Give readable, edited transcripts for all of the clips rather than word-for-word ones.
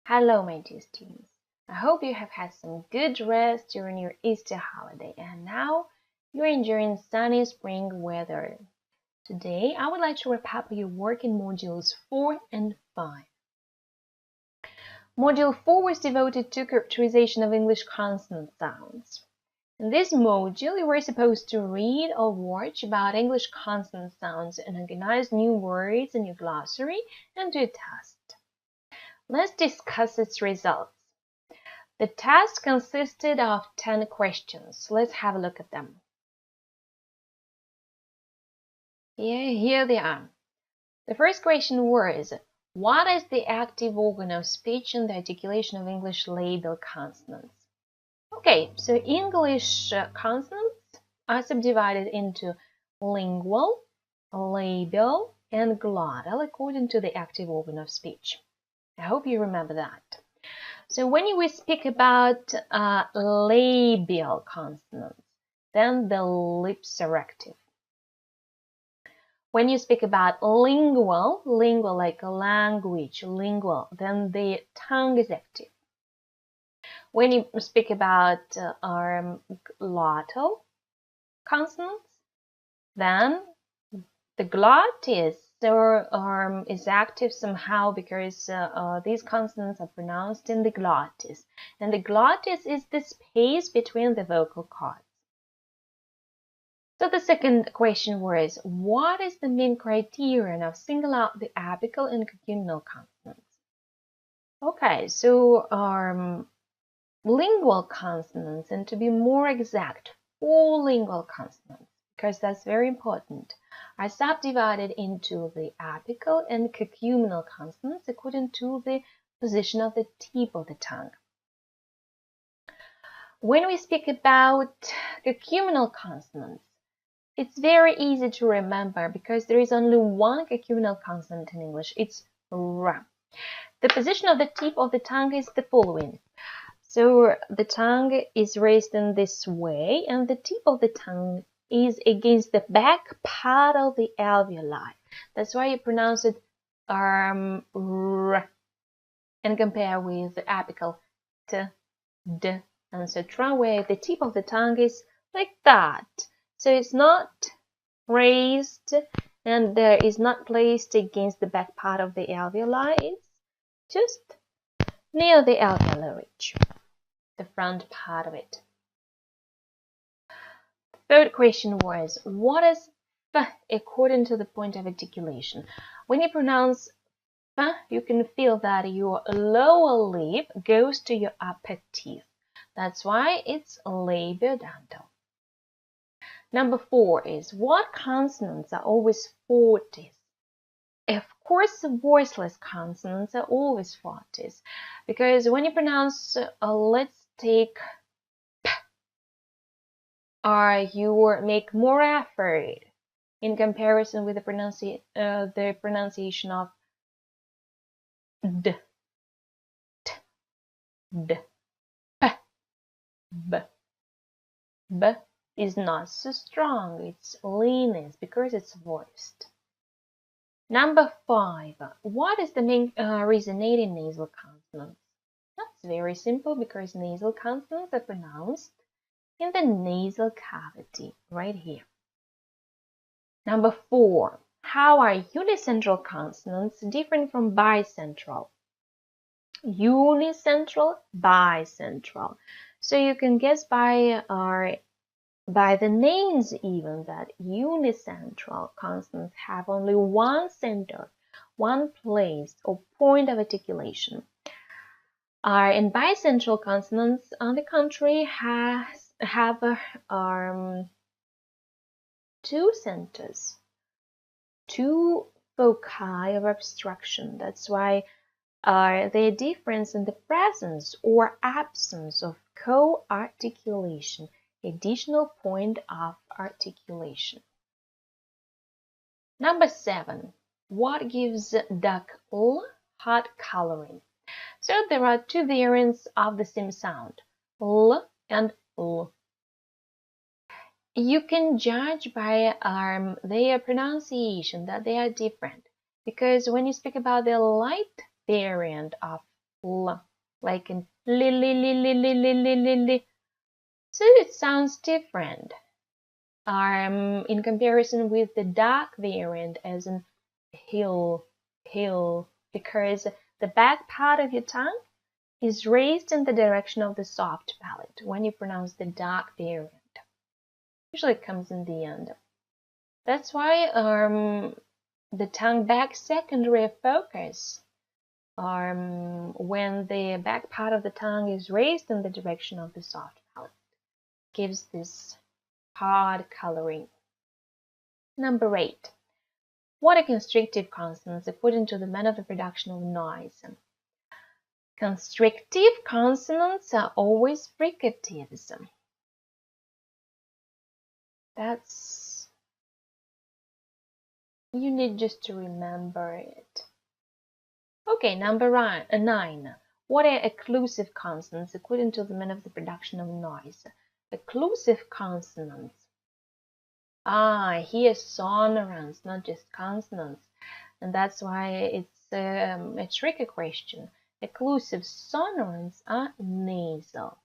Hello, my dear students. I hope you have had some good rest during your Easter holiday and now you're enjoying sunny spring weather. Today, I would like to wrap up your work in modules 4 and 5. Module 4 was devoted to characterization of English consonant sounds. In this module, you were supposed to read or watch about English consonant sounds and organize new words in your glossary and do a test. Let's discuss its results. The test consisted of 10 questions. Let's have a look at them. Here they are. The first question was, what is the active organ of speech in the articulation of English labial consonants? Okay, so English consonants are subdivided into lingual, labial, and glottal according to the active organ of speech. I hope you remember that. So when we speak about labial consonants, then the lips are active. When you speak about lingual like language, lingual, then the tongue is active. When you speak about glottal consonants, then the glottis is active somehow because these consonants are pronounced in the glottis. And the glottis is the space between the vocal cords. So the second question was, what is the main criterion of singling out the apical and cogumnal consonants? Okay, so lingual consonants, and to be more exact, 4 lingual consonants, because that's very important, are subdivided into the apical and cogumnal consonants according to the position of the tip of the tongue. When we speak about cogumnal consonants, it's very easy to remember because there is only one cogumnal consonant in English. It's R. The position of the tip of the tongue is the following. So the tongue is raised in this way and the tip of the tongue is against the back part of the alveoli. That's why you pronounce it R and compare with the apical T, D, etc., where the tip of the tongue is like that. So it's not raised and there is not placed against the back part of the alveoli. It's just near the alveolar ridge, the front part of it. Third question was, what is F according to the point of articulation? When you pronounce F, you can feel that your lower lip goes to your upper teeth. That's why it's labiodental. Number 4 is, what consonants are always fortis? Of course, voiceless consonants are always fortis, because when you pronounce, let's take P, you make more effort in comparison with the pronunciation of D, T, D, P, B. B is not so strong, it's leanness because it's voiced. Number 5, what is the main resonating nasal consonants? That's very simple because nasal consonants are pronounced in the nasal cavity, right here. Number 4, how are unicentral consonants different from bicentral? Unicentral, bicentral. So you can guess by the names even that unicentral consonants have only one center, one place or point of articulation. And bicentral consonants, on the contrary, have 2 centers, 2 foci of obstruction. That's why the difference in the presence or absence of co-articulation, additional point of articulation. Number 7, what gives duck L hot coloring? So there are 2 variants of the same sound, L and L. You can judge by their pronunciation that they are different, because when you speak about the light variant of L, like in li li li li li li li li li. So it sounds different. In comparison with the dark variant as in hill, hill, because the back part of your tongue is raised in the direction of the soft palate when you pronounce the dark variant. Usually it comes in the end. That's why the tongue back secondary focus, when the back part of the tongue is raised in the direction of the soft palate, gives this hard coloring. Number 8. What are constrictive consonants according to the method of production of noise? Constrictive consonants are always fricatives. That's, you need just to remember it. Okay, number 9. What are occlusive consonants according to the method of the production of noise? Occlusive consonants. Here sonorants, not just consonants, and that's why it's a tricky question. Occlusive sonorants are nasal,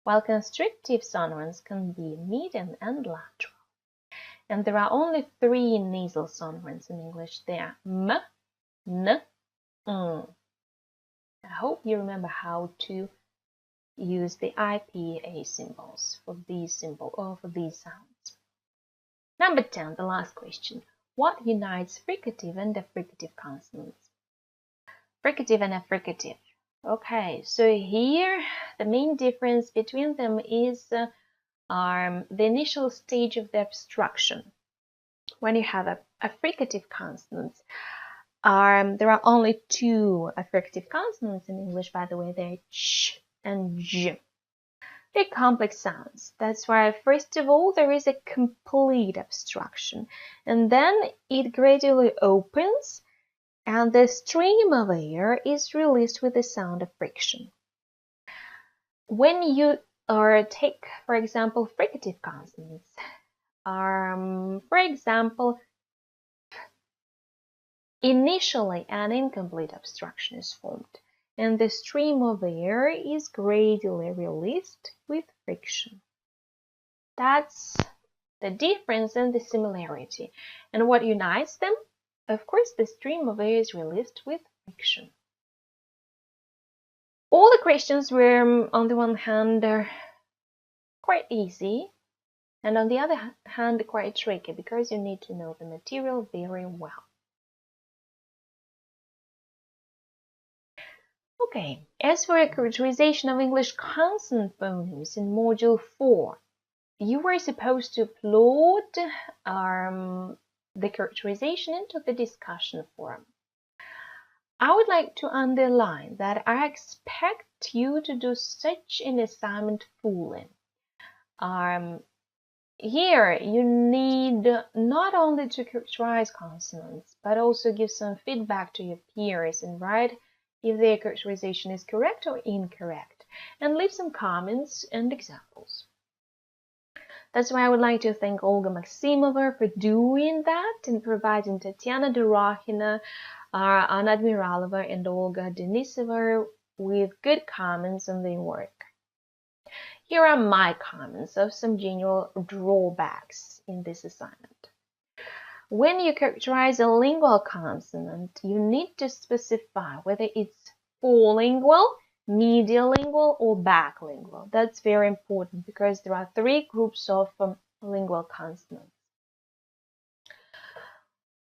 while constrictive sonorants can be median and lateral. And there are only 3 nasal sonorants in English. They are m, n, n. I hope you remember how to use the IPA symbols for these sounds. Number 10, the last question. What unites fricative and affricative consonants? Fricative and affricative. Okay, so here the main difference between them is the initial stage of the obstruction. When you have affricative consonants, there are only 2 affricative consonants in English, by the way. They're ch and j. They're complex sounds. That's why, first of all, there is a complete obstruction, and then it gradually opens, and the stream of air is released with the sound of friction. When you take, for example, fricative consonants, for example, initially an incomplete obstruction is formed, and the stream of air is gradually released with friction. That's the difference and the similarity. And what unites them? Of course, the stream of air is released with friction. All the questions were, on the one hand, quite easy, and on the other hand, quite tricky, because you need to know the material very well. Okay, as for a characterization of English consonant phonemes in Module 4, you were supposed to upload the characterization into the discussion forum. I would like to underline that I expect you to do such an assignment fully. Here, you need not only to characterize consonants, but also give some feedback to your peers and write if their characterization is correct or incorrect, and leave some comments and examples. That's why I would like to thank Olga Maximova for doing that and providing Tatiana Dorohina, Anna Admiralova, and Olga Denisova with good comments on their work. Here are my comments of some general drawbacks in this assignment. When you characterize a lingual consonant, you need to specify whether it's forelingual, medialingual, or backlingual. That's very important because there are 3 groups of lingual consonants.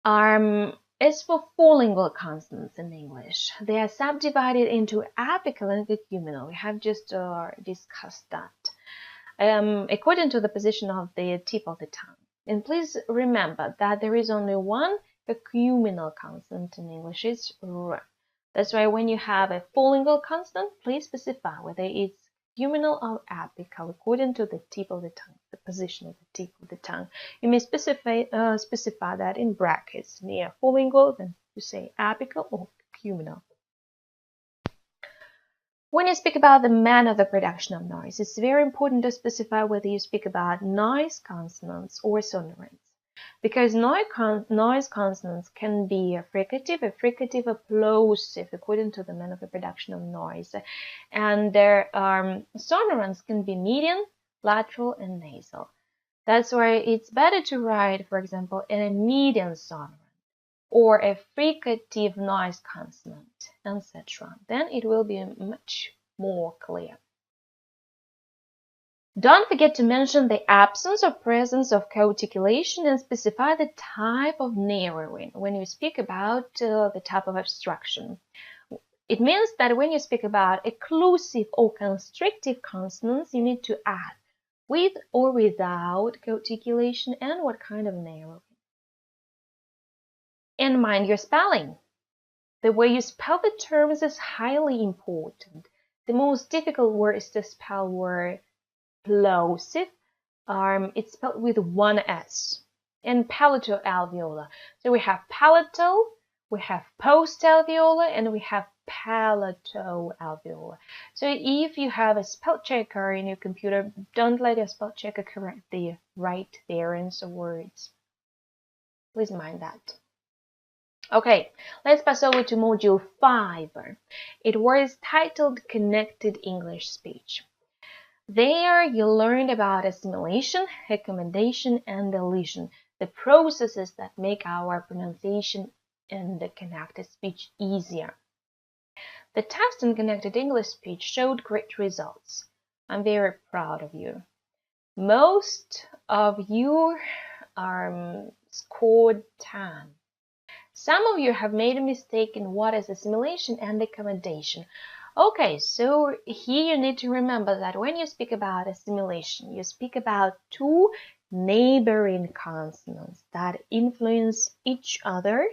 As for forelingual consonants in English, they are subdivided into apical and cacuminal. We have just discussed that, according to the position of the tip of the tongue. And please remember that there is only one cacuminal consonant in English, it's r. That's why when you have a forelingual consonant, please specify whether it's cacuminal or apical according to the tip of the tongue, the position of the tip of the tongue. You may specify that in brackets near forelingual, then you say apical or cacuminal. When you speak about the manner of the production of noise, it's very important to specify whether you speak about noise consonants or sonorants. because noise consonants can be a fricative, a plosive, according to the method of production of noise. And their sonorants can be median, lateral, and nasal. That's why it's better to write, for example, in a median sonorant or a fricative noise consonant, etc. Then it will be much more clear. Don't forget to mention the absence or presence of co-articulation and specify the type of narrowing when you speak about the type of abstraction. It means that when you speak about occlusive or constrictive consonants, you need to add with or without co-articulation and what kind of narrowing. And mind your spelling. The way you spell the terms is highly important. The most difficult word is to spell word plosive. It's spelled with one S. And palato-alveolar. So we have palatal, we have post-alveolar, and we have palato-alveolar. So if you have a spell checker in your computer, don't let your spell checker correct the right variants of words. Please mind that. Okay, let's pass over to Module 5. It was titled Connected English Speech. There you learned about assimilation, accommodation, and elision, the processes that make our pronunciation in the connected speech easier. The test in connected English speech showed great results. I'm very proud of you. Most of you scored 10. Some of you have made a mistake in what is assimilation and accommodation. Okay, so here you need to remember that when you speak about assimilation, you speak about two neighboring consonants that influence each other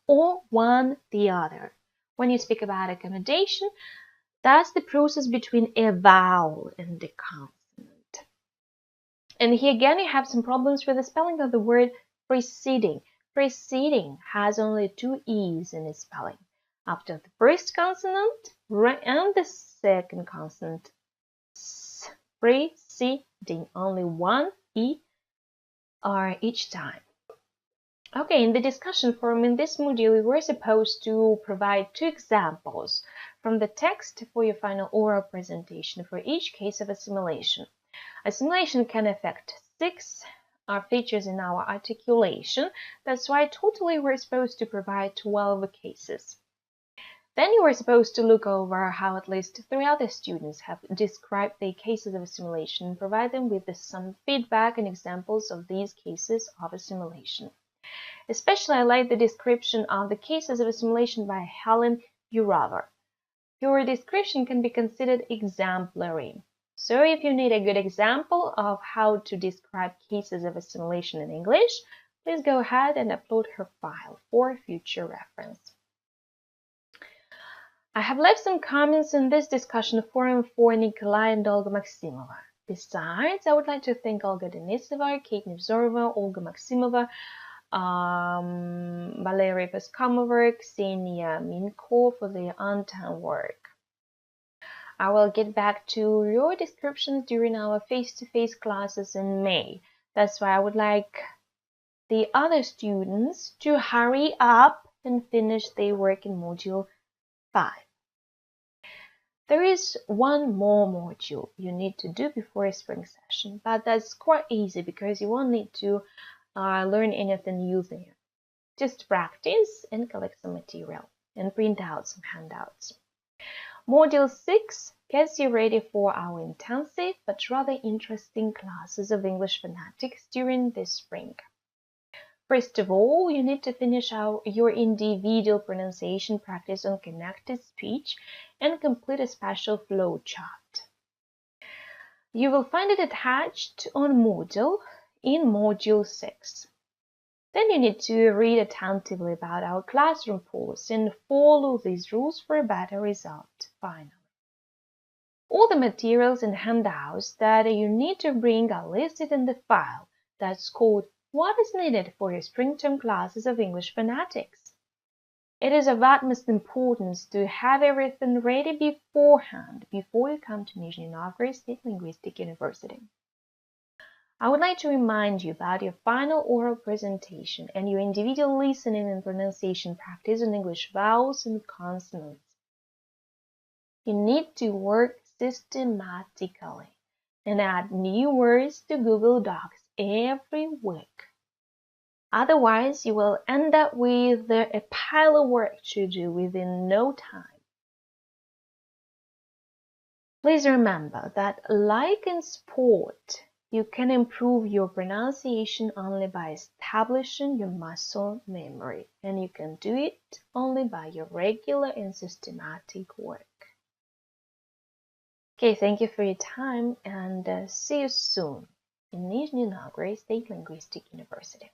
or one the other. When you speak about accommodation, that's the process between a vowel and the consonant. And here again, you have some problems with the spelling of the word preceding. Preceding has only two E's in its spelling. After the first consonant and the second consonant, preceding, only one E are each time. Okay, in the discussion forum in this module, we were supposed to provide 2 examples from the text for your final oral presentation for each case of assimilation. Assimilation can affect 6 features in our articulation. That's why totally we're supposed to provide 12 cases. Then you were supposed to look over how at least 3 other students have described their cases of assimilation and provide them with some feedback and examples of these cases of assimilation. Especially I like the description of the cases of assimilation by Helen Uraver. Your description can be considered exemplary. So if you need a good example of how to describe cases of assimilation in English, please go ahead and upload her file for future reference. I have left some comments in this discussion forum for Nikolai and Olga Maximova. Besides, I would like to thank Olga Denisova, Kate Nevzorova, Olga Maximova, Valeria Peskamova, Ksenia Minko for their on-time work. I will get back to your descriptions during our face-to-face classes in May. That's why I would like the other students to hurry up and finish their work in Module 5. There is one more module you need to do before a spring session, but that's quite easy because you won't need to learn anything new there. Just practice and collect some material and print out some handouts. Module 6 gets you ready for our intensive but rather interesting classes of English phonetics during this spring. First of all, you need to finish your individual pronunciation practice on connected speech and complete a special flow chart. You will find it attached on Moodle in Module 6. Then you need to read attentively about our classroom policy and follow these rules for a better result, finally. All the materials and handouts that you need to bring are listed in the file that's called What is Needed for Your Spring Term Classes of English Phonetics. It is of utmost importance to have everything ready beforehand before you come to Nizhny Novgorod State Linguistic University. I would like to remind you about your final oral presentation and your individual listening and pronunciation practice on English vowels and consonants. You need to work systematically and add new words to Google Docs every week. Otherwise, you will end up with a pile of work to do within no time. Please remember that, like in sport, you can improve your pronunciation only by establishing your muscle memory, and you can do it only by your regular and systematic work. Okay, thank you for your time, and see you soon in Nizhny Novgorod State Linguistic University.